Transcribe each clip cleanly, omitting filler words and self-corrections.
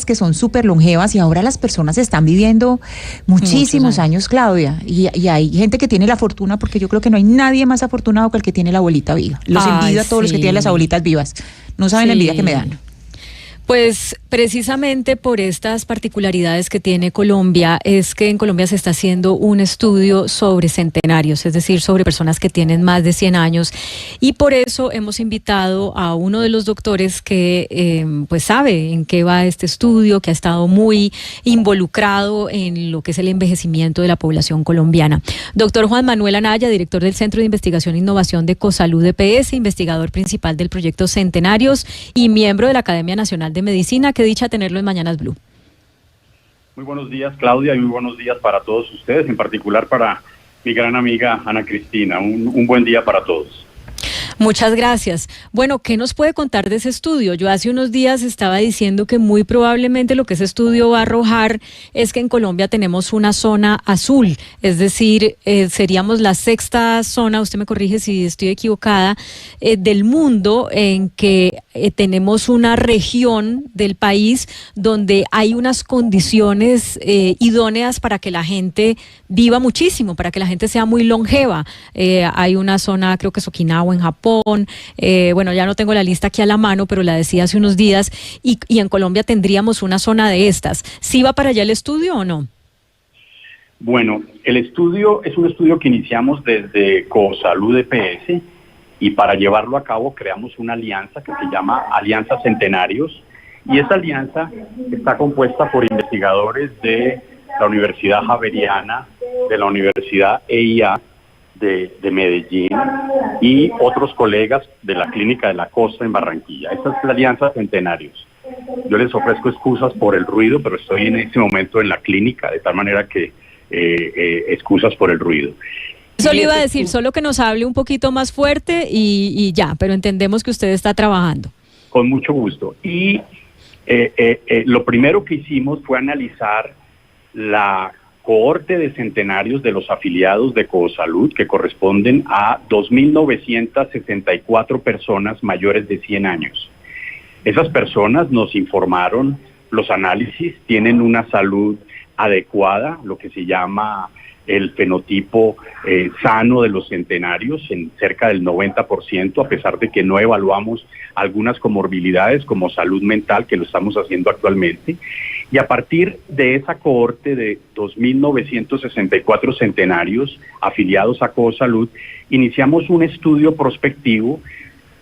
que son súper longevas y ahora las personas están viviendo muchísimos años, Claudia, y hay gente que tiene la fortuna, porque yo creo que no hay nadie más afortunado que el que tiene la abuelita viva. Los envidio a todos los que tienen las abuelitas vivas. No saben la envidia que me dan. Pues precisamente por estas particularidades que tiene Colombia es que en Colombia se está haciendo un estudio sobre centenarios, es decir, sobre personas que tienen más de 100 años, y por eso hemos invitado a uno de los doctores que pues sabe en qué va este estudio, que ha estado muy involucrado en lo que es el envejecimiento de la población colombiana. Doctor Juan Manuel Anaya, director del Centro de Investigación e Innovación de Cosalud EPS, investigador principal del proyecto Centenarios y miembro de la Academia Nacional de Medicina. Qué dicha tenerlo en Mañanas Blue. Muy buenos días, Claudia, y muy buenos días para todos ustedes, en particular para mi gran amiga Ana Cristina. Un buen día para todos. Muchas gracias. Bueno, ¿qué nos puede contar de ese estudio? Yo hace unos días estaba diciendo que muy probablemente lo que ese estudio va a arrojar es que en Colombia tenemos una zona azul, es decir, seríamos la sexta zona, usted me corrige si estoy equivocada, del mundo en que tenemos una región del país donde hay unas condiciones idóneas para que la gente viva muchísimo, para que la gente sea muy longeva. Hay una zona, creo que es Okinawa en Japón, bueno, ya no tengo la lista aquí a la mano, pero la decía hace unos días, y en Colombia tendríamos una zona de estas. ¿Sí va para allá el estudio o no? Bueno, el estudio es un estudio que iniciamos desde Cosalud EPS, y para llevarlo a cabo creamos una alianza que se llama Alianza Centenarios, y esa alianza está compuesta por investigadores de la Universidad Javeriana, de la Universidad EIA, de Medellín, y otros colegas de la Clínica de la Costa en Barranquilla. Esta es la Alianza Centenarios. Yo les ofrezco excusas por el ruido, pero estoy en este momento en la clínica, de tal manera que excusas por el ruido. Eso le iba a decir, solo que nos hable un poquito más fuerte y ya, pero entendemos que usted está trabajando. Con mucho gusto. Y lo primero que hicimos fue analizar la cohorte de centenarios de los afiliados de Cosalud, que corresponden a 2.964 personas mayores de 100 años. Esas personas nos informaron, los análisis tienen una salud adecuada, lo que se llama el fenotipo sano de los centenarios, en cerca del 90%, a pesar de que no evaluamos algunas comorbilidades como salud mental, que lo estamos haciendo actualmente. Y a partir de esa cohorte de 2.964 centenarios afiliados a Cosalud, iniciamos un estudio prospectivo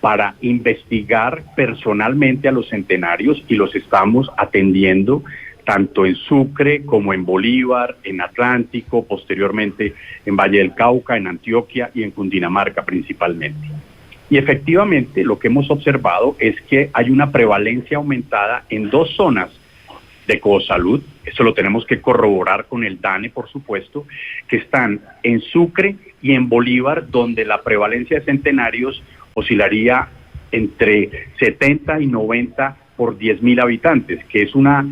para investigar personalmente a los centenarios, y los estamos atendiendo tanto en Sucre como en Bolívar, en Atlántico, posteriormente en Valle del Cauca, en Antioquia y en Cundinamarca principalmente. Y efectivamente lo que hemos observado es que hay una prevalencia aumentada en dos zonas de Cosalud. Eso lo tenemos que corroborar con el DANE, por supuesto, que están en Sucre y en Bolívar, donde la prevalencia de centenarios oscilaría entre 70 y 90 por 10.000 habitantes, que es una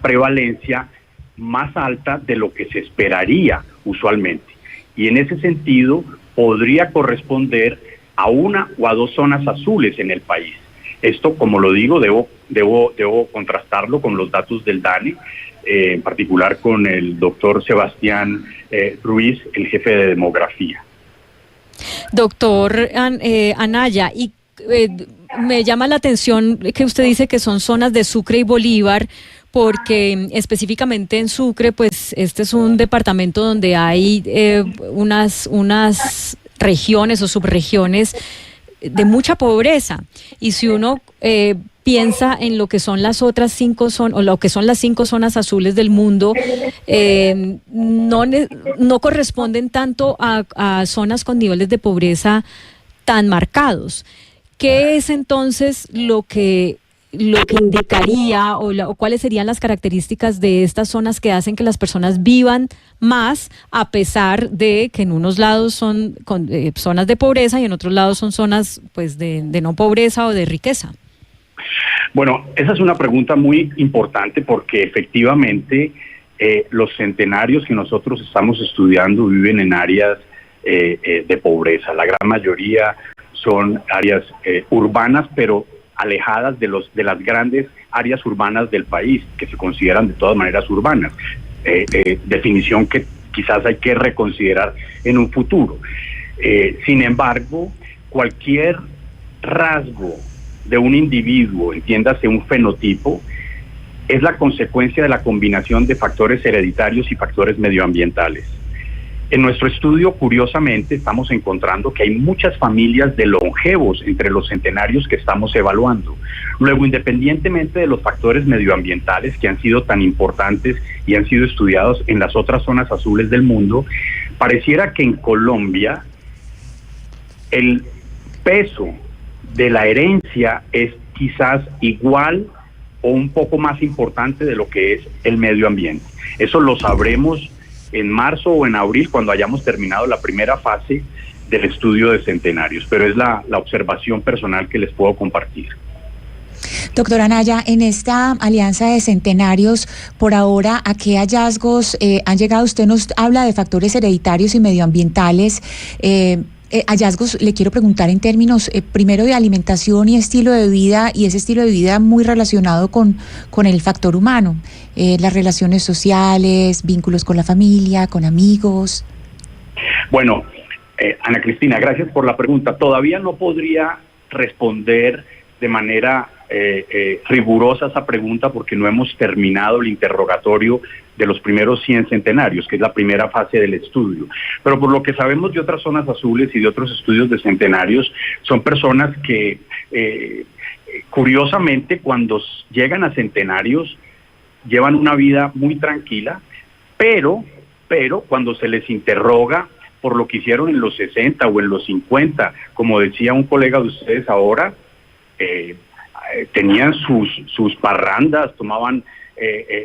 prevalencia más alta de lo que se esperaría usualmente. Y en ese sentido podría corresponder a una o a dos zonas azules en el país. Esto, como lo digo, debo contrastarlo con los datos del DANE, en particular con el doctor Sebastián Ruiz, el jefe de demografía. Doctor Anaya, y me llama la atención que usted dice que son zonas de Sucre y Bolívar, porque específicamente en Sucre, pues este es un departamento donde hay unas regiones o subregiones de mucha pobreza, y si uno piensa en lo que son las otras 5 zonas, o lo que son las 5 zonas azules del mundo, no corresponden tanto a zonas con niveles de pobreza tan marcados. ¿Qué es entonces lo que indicaría o cuáles serían las características de estas zonas que hacen que las personas vivan más, a pesar de que en unos lados son zonas de pobreza y en otros lados son zonas pues de no pobreza o de riqueza? Bueno, esa es una pregunta muy importante, porque efectivamente los centenarios que nosotros estamos estudiando viven en áreas de pobreza. La gran mayoría son áreas urbanas, pero alejadas de las grandes áreas urbanas del país, que se consideran de todas maneras urbanas, definición que quizás hay que reconsiderar en un futuro. Sin embargo, cualquier rasgo de un individuo, entiéndase un fenotipo, es la consecuencia de la combinación de factores hereditarios y factores medioambientales. En nuestro estudio, curiosamente, estamos encontrando que hay muchas familias de longevos entre los centenarios que estamos evaluando. Luego, independientemente de los factores medioambientales que han sido tan importantes y han sido estudiados en las otras zonas azules del mundo, pareciera que en Colombia el peso de la herencia es quizás igual o un poco más importante de lo que es el medio ambiente. Eso lo sabremos en marzo o en abril, cuando hayamos terminado la primera fase del estudio de centenarios, pero es la observación personal que les puedo compartir. Doctora Anaya, en esta alianza de centenarios, por ahora, ¿a qué hallazgos han llegado? Usted nos habla de factores hereditarios y medioambientales. Hallazgos, le quiero preguntar en términos primero de alimentación y estilo de vida, y ese estilo de vida muy relacionado con el factor humano, las relaciones sociales, vínculos con la familia, con amigos. Bueno, Ana Cristina, gracias por la pregunta. Todavía no podría responder de manera rigurosa esa pregunta porque no hemos terminado el interrogatorio de los primeros 100 centenarios, que es la primera fase del estudio. Pero por lo que sabemos de otras zonas azules y de otros estudios de centenarios, son personas que curiosamente cuando llegan a centenarios llevan una vida muy tranquila, pero cuando se les interroga por lo que hicieron en los 60 o en los 50, como decía un colega de ustedes ahora, tenían sus parrandas, tomaban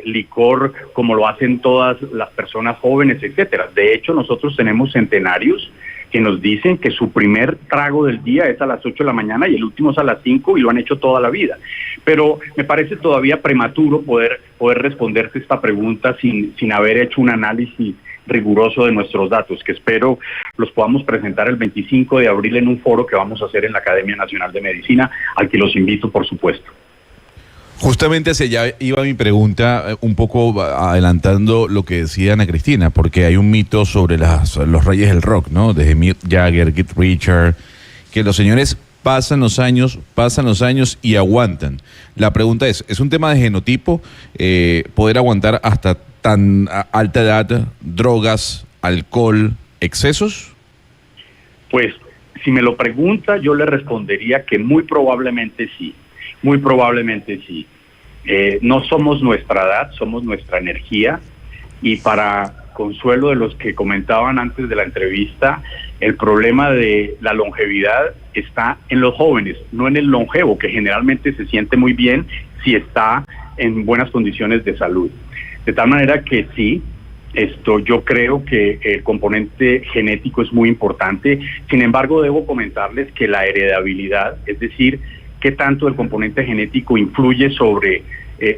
licor como lo hacen todas las personas jóvenes, etcétera. De hecho, nosotros tenemos centenarios que nos dicen que su primer trago del día es a las 8 de la mañana y el último es a las 5 y lo han hecho toda la vida. Pero me parece todavía prematuro poder responderte esta pregunta sin haber hecho un análisis riguroso de nuestros datos, que espero los podamos presentar el 25 de abril en un foro que vamos a hacer en la Academia Nacional de Medicina, al que los invito, por supuesto. Justamente hacia allá iba mi pregunta, un poco adelantando lo que decía Ana Cristina, porque hay un mito sobre los reyes del rock, ¿no? Desde Mick Jagger, Keith Richards, que los señores pasan los años y aguantan. La pregunta ¿es un tema de genotipo poder aguantar hasta tan alta edad drogas, alcohol, excesos? Pues, si me lo pregunta, yo le respondería que muy probablemente sí. Muy probablemente sí. No somos nuestra edad, somos nuestra energía, y para consuelo de los que comentaban antes de la entrevista, el problema de la longevidad está en los jóvenes, no en el longevo, que generalmente se siente muy bien si está en buenas condiciones de salud. De tal manera que sí, yo creo que el componente genético es muy importante. Sin embargo, debo comentarles que la heredabilidad, es decir, qué tanto el componente genético influye sobre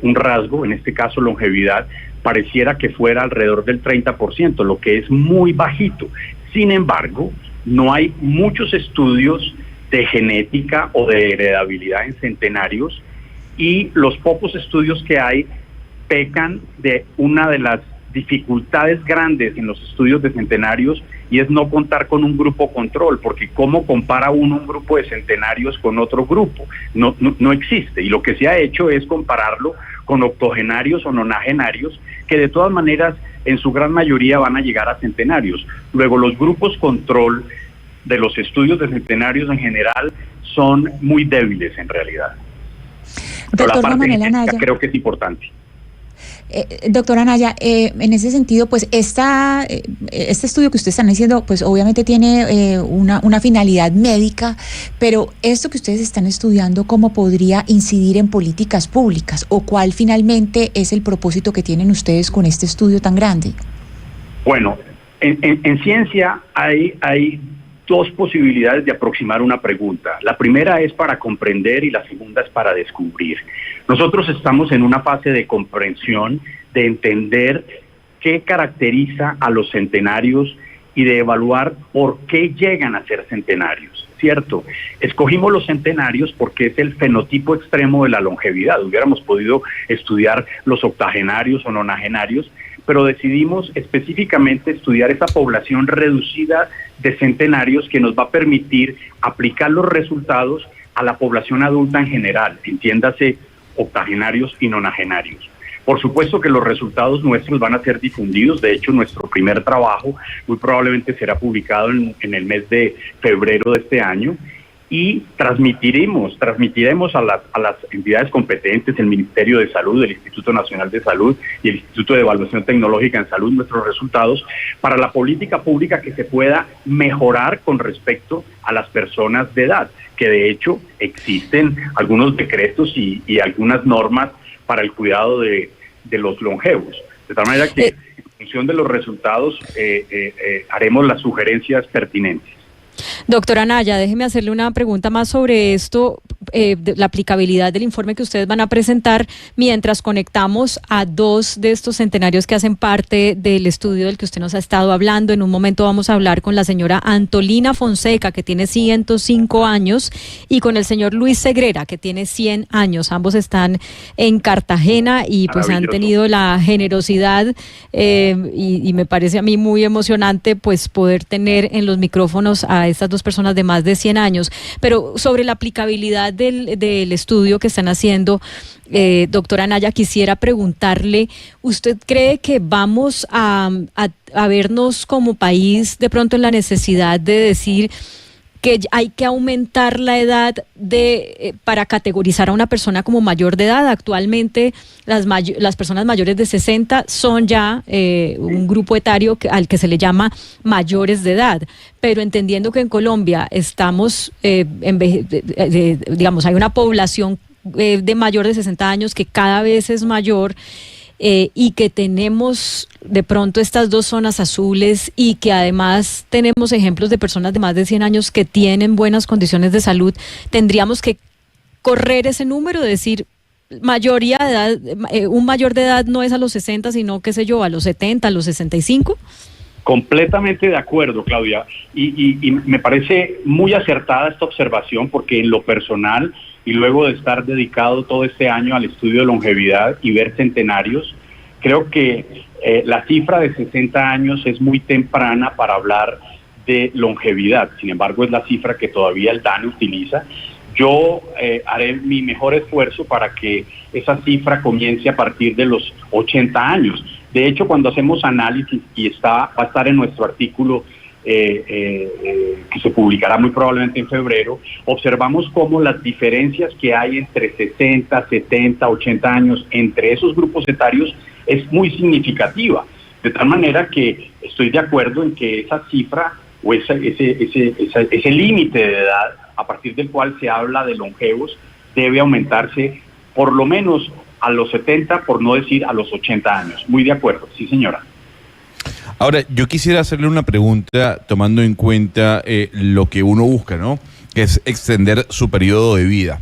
un rasgo, en este caso longevidad, pareciera que fuera alrededor del 30%, lo que es muy bajito. Sin embargo, no hay muchos estudios de genética o de heredabilidad en centenarios, y los pocos estudios que hay pecan de una de las dificultades grandes en los estudios de centenarios, y es no contar con un grupo control, porque ¿cómo compara uno un grupo de centenarios con otro grupo? No existe, y lo que se ha hecho es compararlo con octogenarios o nonagenarios, que de todas maneras en su gran mayoría van a llegar a centenarios. Luego, los grupos control de los estudios de centenarios en general son muy débiles en realidad. Pero la parte genética creo que es importante. Doctora Anaya, en ese sentido, pues este estudio que ustedes están diciendo, pues obviamente tiene una finalidad médica, pero esto que ustedes están estudiando, ¿cómo podría incidir en políticas públicas? ¿O cuál finalmente es el propósito que tienen ustedes con este estudio tan grande? Bueno, en ciencia hay dos posibilidades de aproximar una pregunta. La primera es para comprender y la segunda es para descubrir. Nosotros estamos en una fase de comprensión, de entender qué caracteriza a los centenarios y de evaluar por qué llegan a ser centenarios. cierto. Escogimos los centenarios porque es el fenotipo extremo de la longevidad. Hubiéramos podido estudiar los octogenarios o nonagenarios, pero decidimos específicamente estudiar esa población reducida de centenarios que nos va a permitir aplicar los resultados a la población adulta en general, entiéndase octogenarios y nonagenarios. Por supuesto que los resultados nuestros van a ser difundidos. De hecho, nuestro primer trabajo muy probablemente será publicado en el mes de febrero de este año, y transmitiremos a las entidades competentes, el Ministerio de Salud, el Instituto Nacional de Salud y el Instituto de Evaluación Tecnológica en Salud, nuestros resultados para la política pública que se pueda mejorar con respecto a las personas de edad, que de hecho existen algunos decretos y algunas normas para el cuidado de los longevos. De tal manera que en función de los resultados haremos las sugerencias pertinentes. Doctora Anaya, déjeme hacerle una pregunta más sobre esto, la aplicabilidad del informe que ustedes van a presentar, mientras conectamos a dos de estos centenarios que hacen parte del estudio del que usted nos ha estado hablando. En un momento vamos a hablar con la señora Antolina Fonseca, que tiene 105 años, y con el señor Luis Segrera, que tiene 100 años. Ambos están en Cartagena y pues han tenido la generosidad y me parece a mí muy emocionante pues poder tener en los micrófonos a estas dos personas de más de 100 años. Pero sobre la aplicabilidad del estudio que están haciendo, doctora Anaya, quisiera preguntarle, ¿usted cree que vamos a vernos como país de pronto en la necesidad de decir que hay que aumentar la edad para categorizar a una persona como mayor de edad? Actualmente las personas mayores de 60 son ya un grupo etario al que se le llama mayores de edad, pero entendiendo que en Colombia estamos, digamos, hay una población de mayor de 60 años que cada vez es mayor, y que tenemos de pronto estas dos zonas azules y que además tenemos ejemplos de personas de más de 100 años que tienen buenas condiciones de salud, tendríamos que correr ese número, de decir, mayoría de edad, un mayor de edad no es a los 60, sino, qué sé yo, a los 70, a los 65. Completamente de acuerdo, Claudia, y me parece muy acertada esta observación, porque en lo personal, y luego de estar dedicado todo este año al estudio de longevidad y ver centenarios, creo que la cifra de 60 años es muy temprana para hablar de longevidad. Sin embargo, es la cifra que todavía el DANE utiliza. Yo haré mi mejor esfuerzo para que esa cifra comience a partir de los 80 años. De hecho, cuando hacemos análisis, y va a estar en nuestro artículo que se publicará muy probablemente en febrero, observamos cómo las diferencias que hay entre 60, 70, 80 años entre esos grupos etarios es muy significativa. De tal manera que estoy de acuerdo en que esa cifra o ese límite de edad a partir del cual se habla de longevos debe aumentarse por lo menos a los 70, por no decir a los 80 años. Muy de acuerdo, sí señora. Ahora, yo quisiera hacerle una pregunta tomando en cuenta lo que uno busca, ¿no? Que es extender su periodo de vida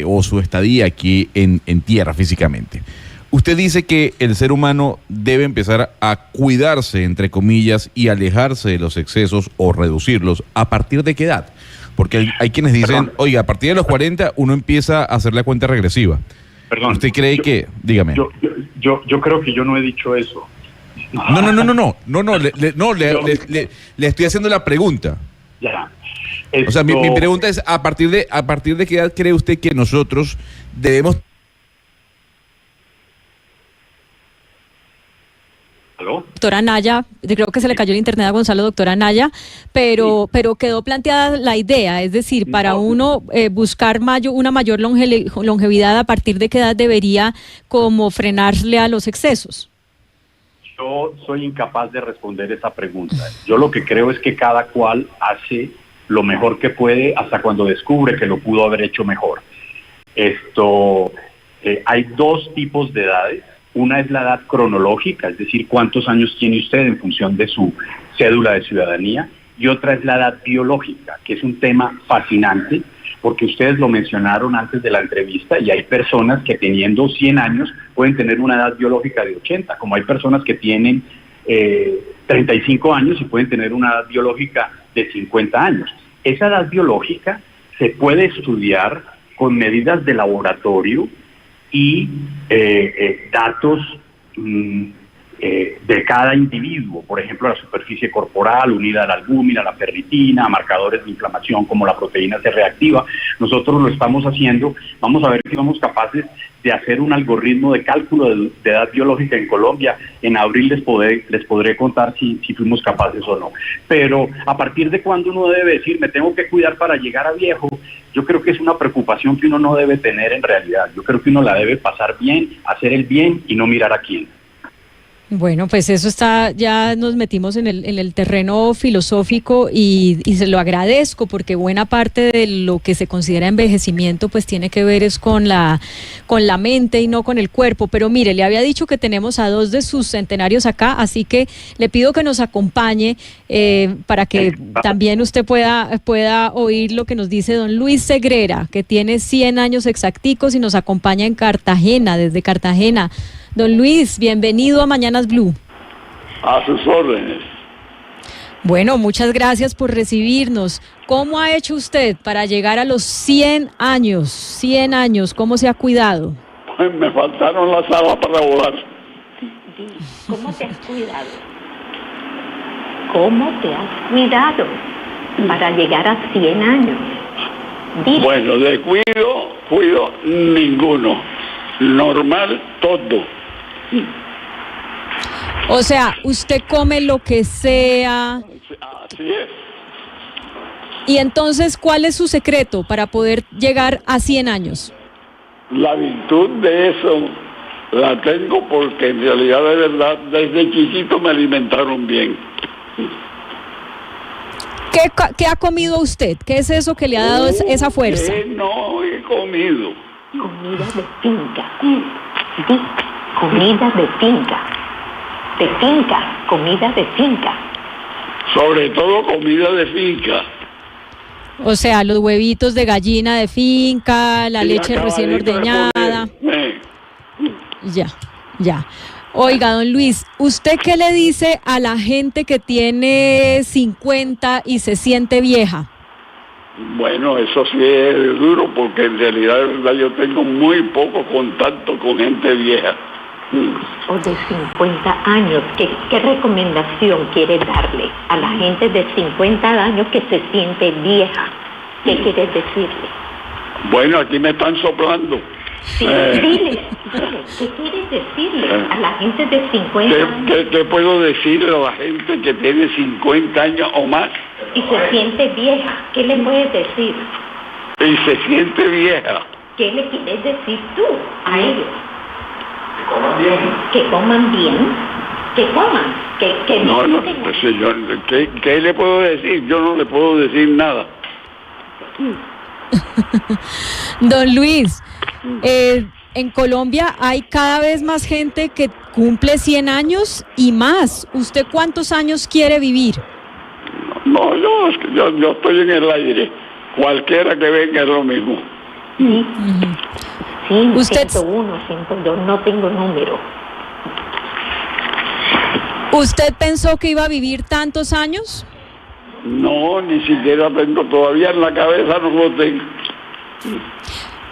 o su estadía aquí en tierra físicamente. Usted dice que el ser humano debe empezar a cuidarse, entre comillas, y alejarse de los excesos o reducirlos. ¿A partir de qué edad? Porque hay quienes dicen, oiga, a partir de los 40 uno empieza a hacer la cuenta regresiva. Perdón. ¿Usted cree que...? Dígame. Yo creo que yo no he dicho eso. No, le estoy haciendo la pregunta. Ya. O sea, mi pregunta es, ¿a partir de qué edad cree usted que nosotros debemos... ¿Aló? Doctora Anaya, creo que se le cayó el internet a Gonzalo, doctora Anaya, pero quedó planteada la idea, es decir, para uno buscar una mayor longevidad, ¿a partir de qué edad debería como frenarle a los excesos? Yo soy incapaz de responder esa pregunta. Yo lo que creo es que cada cual hace lo mejor que puede hasta cuando descubre que lo pudo haber hecho mejor. Hay dos tipos de edades. Una es la edad cronológica, es decir, cuántos años tiene usted en función de su cédula de ciudadanía, y otra es la edad biológica, que es un tema fascinante, porque ustedes lo mencionaron antes de la entrevista, y hay personas que teniendo 100 años pueden tener una edad biológica de 80, como hay personas que tienen 35 años y pueden tener una edad biológica de 50 años. esa edad biológica se puede estudiar con medidas de laboratorio y datos de cada individuo, por ejemplo, la superficie corporal unida a la albúmina, la ferritina, marcadores de inflamación como la proteína C reactiva. Nosotros lo estamos haciendo, vamos a ver si somos capaces de hacer un algoritmo de cálculo de edad biológica en Colombia. En abril les podré contar si fuimos capaces o no. Pero a partir de cuándo uno debe decir, me tengo que cuidar para llegar a viejo, yo creo que es una preocupación que uno no debe tener en realidad. Yo creo que uno la debe pasar bien, hacer el bien y no mirar a quién. Bueno, pues eso está, ya nos metimos en el terreno filosófico y se lo agradezco porque buena parte de lo que se considera envejecimiento pues tiene que ver es con la mente y no con el cuerpo. Pero mire, le había dicho que tenemos a 2 de sus centenarios acá, así que le pido que nos acompañe para que también usted pueda oír lo que nos dice don Luis Segrera, que tiene 100 años exacticos y nos acompaña en Cartagena, desde Cartagena. Don Luis, bienvenido a Mañanas Blue. A sus órdenes. Bueno, muchas gracias por recibirnos. ¿Cómo ha hecho usted para llegar a los 100 años? 100 años, ¿cómo se ha cuidado? Pues me faltaron las alas para volar. ¿Cómo te has cuidado? ¿Cómo te has cuidado para llegar a 100 años? Dile. Bueno, de cuido ninguno. Normal todo. O sea, usted come lo que sea. Así es. Y entonces, ¿cuál es su secreto para poder llegar a 100 años? La virtud de eso la tengo porque en realidad de verdad desde chiquito me alimentaron bien. ¿Qué ha comido usted? ¿Qué es eso que le ha dado esa fuerza? Que no he comido. Comida de finca. Comida de finca. De finca, comida de finca. Sobre todo comida de finca. O sea, los huevitos de gallina de finca, la leche recién ordeñada. Ya. Oiga, don Luis, ¿usted qué le dice a la gente que tiene 50 y se siente vieja? Bueno, eso sí es duro porque en realidad yo tengo muy poco contacto con gente vieja. O de 50 años, ¿qué recomendación quiere darle a la gente de 50 años que se siente vieja? ¿Qué quieres decirle? Bueno, aquí me están soplando. Sí, dile, ¿qué quieres decirle a la gente de 50 años? ¿Qué puedo decirle a la gente que tiene 50 años o más? Y se siente vieja, ¿qué le puedes decir? Y se siente vieja. ¿Qué le quieres decir tú a ellos? Que coman bien. Que coman bien, que coman, que no, pues, señor, ¿qué le puedo decir? Yo no le puedo decir nada. Don Luis, en Colombia hay cada vez más gente que cumple 100 años y más. ¿Usted cuántos años quiere vivir? No, yo estoy en el aire. Cualquiera que venga es lo mismo. Sí, sí, ¿Usted 101, 102, no tengo número. ¿Usted pensó que iba a vivir tantos años? No, ni siquiera tengo, todavía en la cabeza no lo tengo.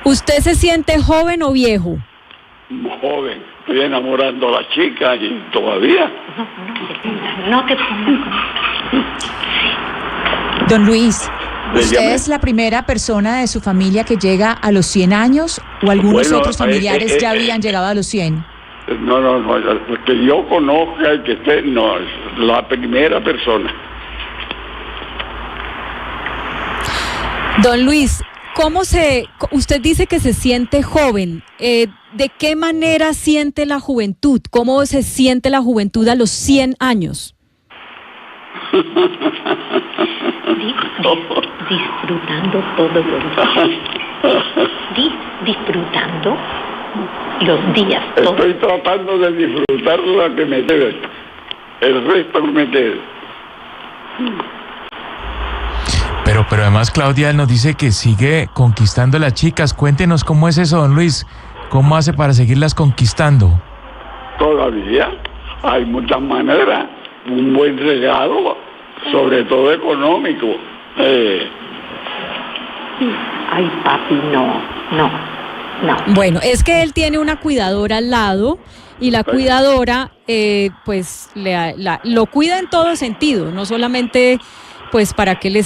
¿Usted se siente joven o viejo? Joven, estoy enamorando a la chica y todavía. No te pongas. Don Luis, ¿usted Dígame. es la primera persona de su familia que llega a los 100 años o algunos Bueno, otros familiares ya habían llegado a los 100? No, que yo conozca y que esté, no, es la primera persona. Don Luis, usted dice que se siente joven, ¿de qué manera siente la juventud? ¿Cómo se siente la juventud a los 100 años? Disfrutando todos los días. Disfrutando los días. Estoy tratando de disfrutar lo que me quede. El resto que me quede. Pero además Claudia nos dice que sigue conquistando a las chicas. Cuéntenos cómo es eso, don Luis. ¿Cómo hace para seguirlas conquistando? Todavía hay muchas maneras. Un buen regalo, sobre todo económico. Ay, papi, no. Bueno, es que él tiene una cuidadora al lado y la cuidadora pues lo cuida en todo sentido, no solamente pues para que él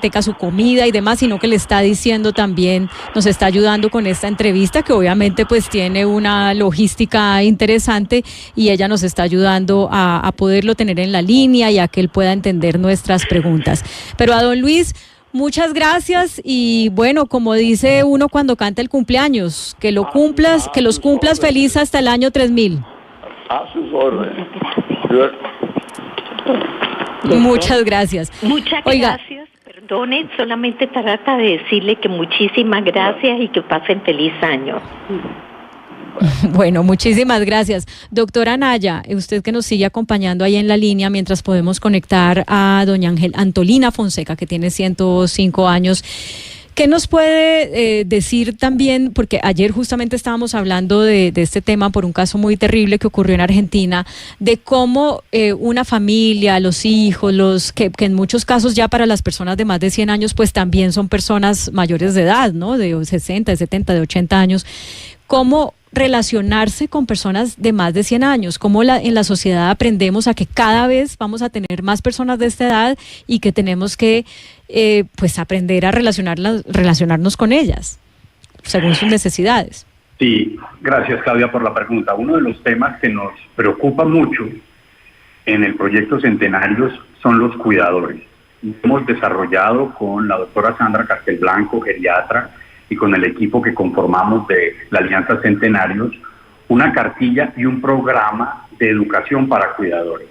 tenga su comida y demás, sino que le está diciendo también, nos está ayudando con esta entrevista que obviamente pues tiene una logística interesante y ella nos está ayudando a poderlo tener en la línea y a que él pueda entender nuestras preguntas. Pero a don Luis, muchas gracias y bueno, como dice uno cuando canta el cumpleaños, que los cumplas feliz hasta el año 3000. A sus órdenes. Muchas gracias. Muchas gracias. Perdone, solamente trata de decirle que muchísimas gracias y que pasen feliz año. Bueno, muchísimas gracias. Doctora Anaya, usted que nos sigue acompañando ahí en la línea mientras podemos conectar a doña Antolina Fonseca, que tiene 105 años. ¿Qué nos puede decir también? Porque ayer justamente estábamos hablando de este tema por un caso muy terrible que ocurrió en Argentina, de cómo una familia, los hijos, que en muchos casos ya para las personas de más de 100 años, pues también son personas mayores de edad, ¿no? De 60, de 70, de 80 años. ¿Cómo relacionarse con personas de más de 100 años? ¿Cómo en la sociedad aprendemos a que cada vez vamos a tener más personas de esta edad y que tenemos que pues aprender a relacionarnos con ellas según sus necesidades? Sí, gracias Claudia por la pregunta. Uno de los temas que nos preocupa mucho en el proyecto Centenarios son los cuidadores. Hemos desarrollado con la doctora Sandra Castelblanco, geriatra, y con el equipo que conformamos de la Alianza Centenarios, una cartilla y un programa de educación para cuidadores.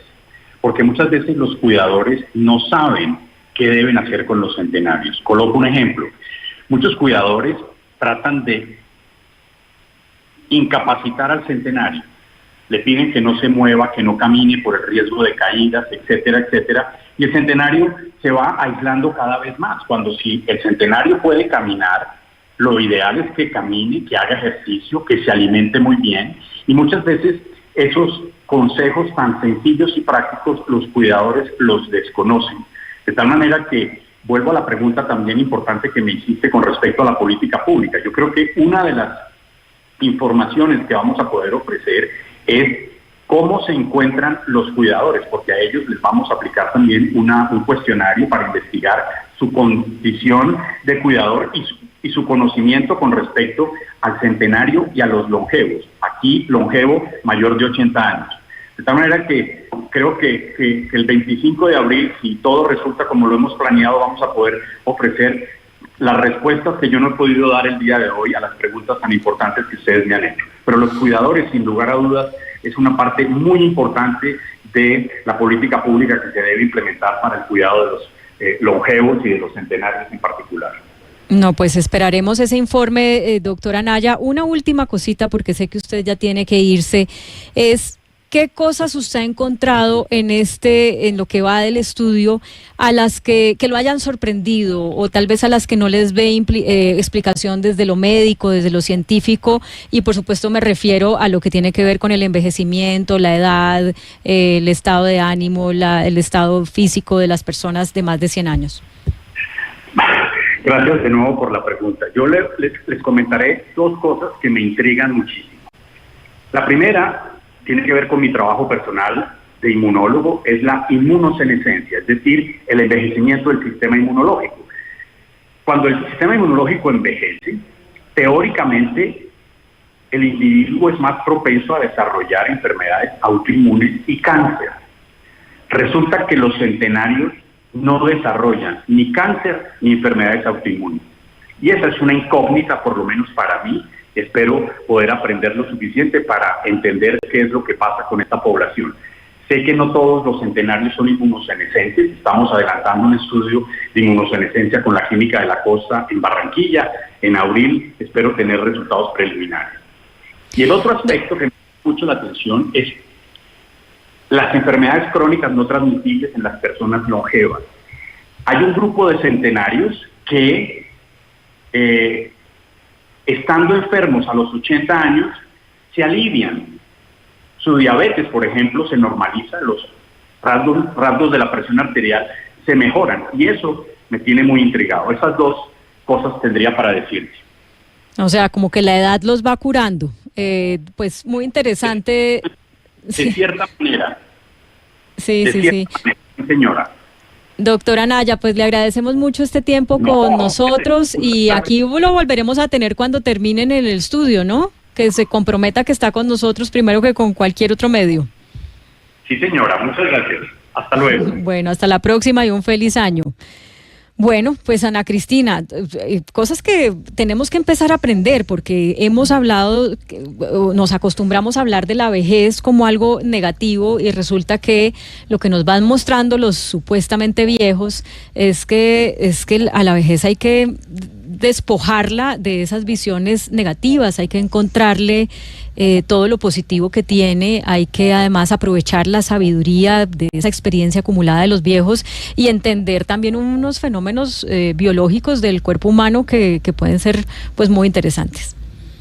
Porque muchas veces los cuidadores no saben qué deben hacer con los centenarios. Coloco un ejemplo. Muchos cuidadores tratan de incapacitar al centenario. Le piden que no se mueva, que no camine por el riesgo de caídas, etcétera, etcétera. Y el centenario se va aislando cada vez más. Cuando si el centenario puede caminar, lo ideal es que camine, que haga ejercicio, que se alimente muy bien. Y muchas veces esos consejos tan sencillos y prácticos los cuidadores los desconocen. De tal manera que vuelvo a la pregunta también importante que me hiciste con respecto a la política pública. Yo creo que una de las informaciones que vamos a poder ofrecer es cómo se encuentran los cuidadores, porque a ellos les vamos a aplicar también un cuestionario para investigar su condición de cuidador y su conocimiento con respecto al centenario y a los longevos. Aquí, longevo mayor de 80 años. De tal manera que creo que el 25 de abril, si todo resulta como lo hemos planeado, vamos a poder ofrecer las respuestas que yo no he podido dar el día de hoy a las preguntas tan importantes que ustedes me han hecho. Pero los cuidadores, sin lugar a dudas, es una parte muy importante de la política pública que se debe implementar para el cuidado de los longevos y de los centenarios en particular. No, pues esperaremos ese informe, doctora Anaya. Una última cosita, porque sé que usted ya tiene que irse, es ¿qué cosas usted ha encontrado en lo que va del estudio a las que lo hayan sorprendido o tal vez a las que no les ve explicación desde lo médico, desde lo científico? Y por supuesto me refiero a lo que tiene que ver con el envejecimiento, la edad, el estado de ánimo, el estado físico de las personas de más de 100 años. Gracias de nuevo por la pregunta. Yo les comentaré dos cosas que me intrigan muchísimo. La primera tiene que ver con mi trabajo personal de inmunólogo, es la inmunosenescencia, es decir, el envejecimiento del sistema inmunológico. Cuando el sistema inmunológico envejece, teóricamente el individuo es más propenso a desarrollar enfermedades autoinmunes y cáncer. Resulta que los centenarios no desarrollan ni cáncer ni enfermedades autoinmunes. Y esa es una incógnita, por lo menos para mí. Espero poder aprender lo suficiente para entender qué es lo que pasa con esta población. Sé que no todos los centenarios son inmunosenescentes. Estamos adelantando un estudio de inmunosenescencia con la Clínica de la Costa en Barranquilla. En abril espero tener resultados preliminares. Y el otro aspecto que me llama mucho la atención es las enfermedades crónicas no transmisibles en las personas longevas. Hay un grupo de centenarios que, estando enfermos a los 80 años, se alivian. Su diabetes, por ejemplo, se normaliza, los rasgos de la presión arterial se mejoran, y eso me tiene muy intrigado. Esas dos cosas tendría para decirte. O sea, como que la edad los va curando. Pues muy interesante. De cierta manera. Sí, de sí, cierta sí. manera, señora. Doctora Naya, pues le agradecemos mucho este tiempo con nosotros y aquí lo volveremos a tener cuando terminen el estudio, ¿no? Que se comprometa que está con nosotros primero que con cualquier otro medio. Sí, señora, muchas gracias. Hasta luego. Bueno, hasta la próxima y un feliz año. Bueno, pues Ana Cristina, cosas que tenemos que empezar a aprender porque hemos hablado, nos acostumbramos a hablar de la vejez como algo negativo y resulta que lo que nos van mostrando los supuestamente viejos es que a la vejez hay que despojarla de esas visiones negativas, hay que encontrarle todo lo positivo que tiene, hay que además aprovechar la sabiduría de esa experiencia acumulada de los viejos y entender también unos fenómenos biológicos del cuerpo humano que pueden ser pues muy interesantes.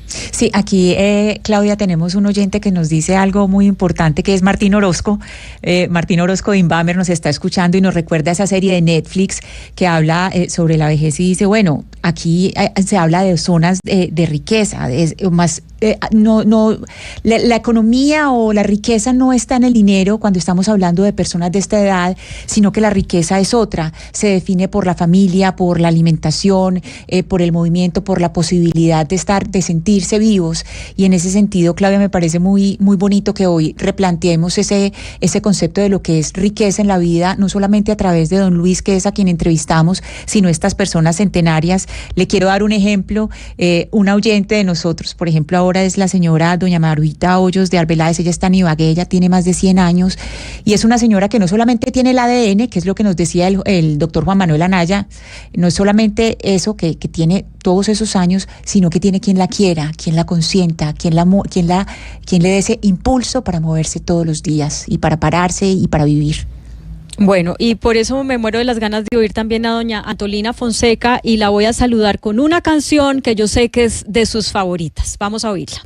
Sí, aquí, Claudia, tenemos un oyente que nos dice algo muy importante, que es Martín Orozco. Martín Orozco de Inbamer nos está escuchando y nos recuerda esa serie de Netflix que habla sobre la vejez y dice, bueno, aquí se habla de zonas de riqueza, la economía o la riqueza no está en el dinero cuando estamos hablando de personas de esta edad, sino que la riqueza es otra, se define por la familia, por la alimentación, por el movimiento, por la posibilidad de sentirse vivos, y en ese sentido, Claudia, me parece muy, muy bonito que hoy replanteemos ese concepto de lo que es riqueza en la vida, no solamente a través de don Luis, que es a quien entrevistamos, sino estas personas centenarias. Le quiero dar un ejemplo, una oyente de nosotros, por ejemplo, ahora es la señora doña Maruita Hoyos de Arbeláez, ella está en Ibagué, ella tiene más de 100 años, y es una señora que no solamente tiene el ADN, que es lo que nos decía el doctor Juan Manuel Anaya, no es solamente eso, que tiene todos esos años, sino que tiene quien la quiera, quien la consienta, quien le dé ese impulso para moverse todos los días, y para pararse y para vivir. Bueno, y por eso me muero de las ganas de oír también a doña Antolina Fonseca y la voy a saludar con una canción que yo sé que es de sus favoritas. Vamos a oírla.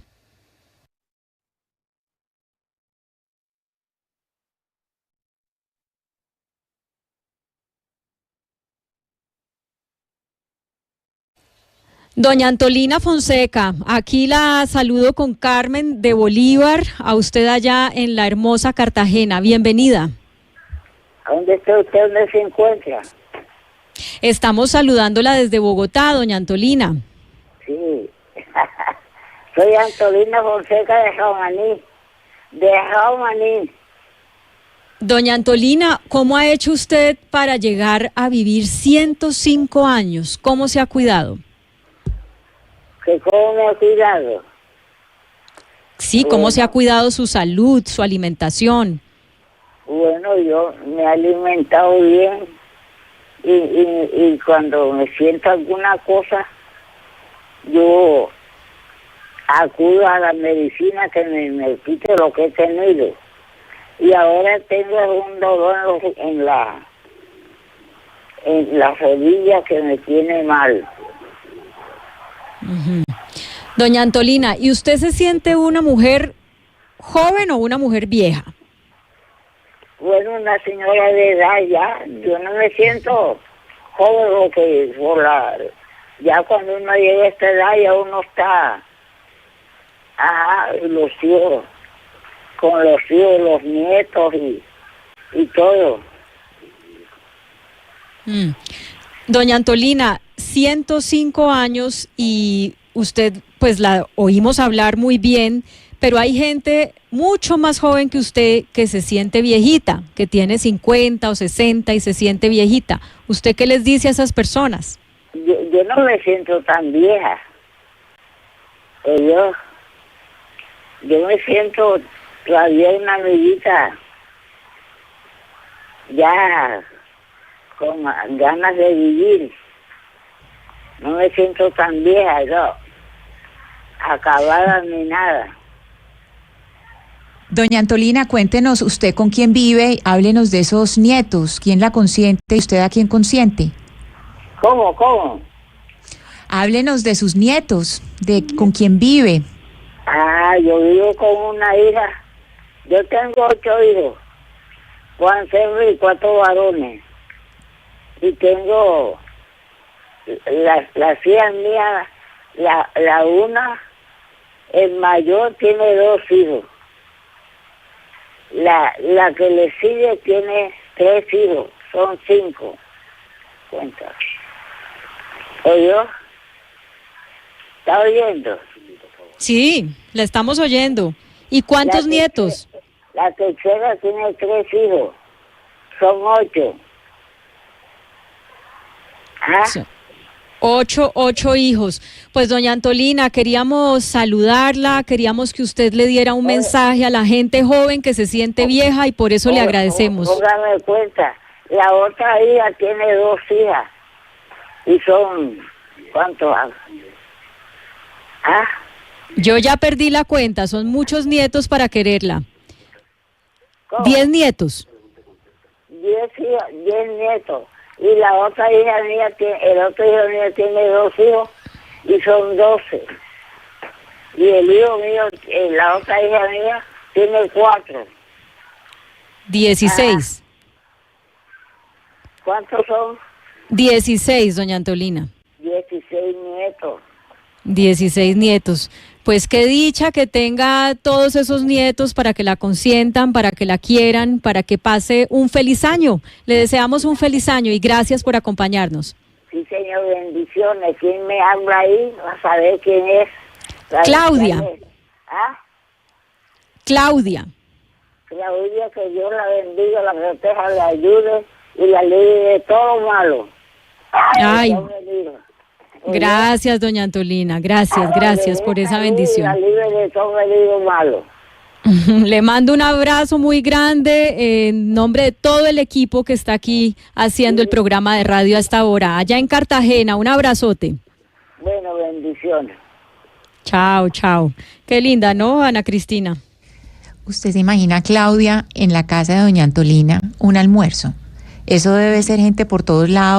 Doña Antolina Fonseca, aquí la saludo con Carmen de Bolívar, a usted allá en la hermosa Cartagena. Bienvenida. ¿Dónde está usted? ¿Dónde se encuentra? Estamos saludándola desde Bogotá, doña Antolina. Sí. Soy Antolina Fonseca de Jaumaní. De Jaumaní. Doña Antolina, ¿cómo ha hecho usted para llegar a vivir 105 años? ¿Cómo se ha cuidado? ¿Que cómo me ha cuidado? Sí, ¿cómo se ha cuidado su salud, su alimentación? Bueno, yo me he alimentado bien y cuando me siento alguna cosa, yo acudo a la medicina que me quite lo que he tenido. Y ahora tengo un dolor en la rodilla que me tiene mal. Uh-huh. Doña Antolina, ¿y usted se siente una mujer joven o una mujer vieja? Bueno, una señora de edad ya, yo no me siento joven porque ya cuando uno llega a esta edad ya uno está los hijos, con los hijos, los nietos y todo. Doña Antolina, 105 años y usted pues la oímos hablar muy bien, pero hay gente mucho más joven que usted que se siente viejita, que tiene 50 o 60 y se siente viejita. ¿Usted qué les dice a esas personas? Yo no me siento tan vieja. Yo me siento todavía una amiguita ya con ganas de vivir. No me siento tan vieja, yo, acabada ni nada. Doña Antolina, cuéntenos usted con quién vive, háblenos de esos nietos, quién la consiente y usted a quién consiente. ¿Cómo? Háblenos de sus nietos, de con quién vive. Yo vivo con una hija. Yo tengo 8 hijos, Juan, 4 varones. Y tengo las hijas mías, la una, el mayor tiene 2 hijos. La que le sigue tiene 3 hijos, son 5. Cuenta. ¿Oyó? ¿Está oyendo? Sí, la estamos oyendo. ¿Y cuántos nietos? La tercera tiene 3 hijos, son 8. ¿Ah? Sí. 8 hijos. Pues doña Antolina, queríamos saludarla, queríamos que usted le diera un mensaje a la gente joven que se siente vieja y por eso le agradecemos. Póngame cuenta, la otra hija tiene 2 hijas y son, ¿cuántos? ¿Ah? Yo ya perdí la cuenta, son muchos nietos para quererla. ¿Cómo? 10 nietos. 10 nietos. Y la otra hija mía, el otro hijo mío tiene 2 hijos y son 12. Y el hijo mío, la otra hija mía, tiene 4. 16. ¿Cuántos son? 16, doña Antolina. 16 nietos. 16 nietos. Pues qué dicha que tenga todos esos nietos para que la consientan, para que la quieran, para que pase un feliz año. Le deseamos un feliz año y gracias por acompañarnos. Sí, señor, bendiciones. ¿Quién me habla ahí? Va a saber quién es. Claudia. ¿Ah? Claudia. Claudia, que Dios la bendiga, la proteja, la ayude y la libre de todo malo. Ay. Dios bendiga. Gracias, doña Antolina. Gracias por esa bendición. La libre de todo peligro malo. Le mando un abrazo muy grande en nombre de todo el equipo que está aquí haciendo el programa de radio a esta hora. Allá en Cartagena, un abrazote. Bueno, bendiciones. Chao. Qué linda, ¿no, Ana Cristina? Usted se imagina, Claudia, en la casa de doña Antolina, un almuerzo. Eso debe ser gente por todos lados.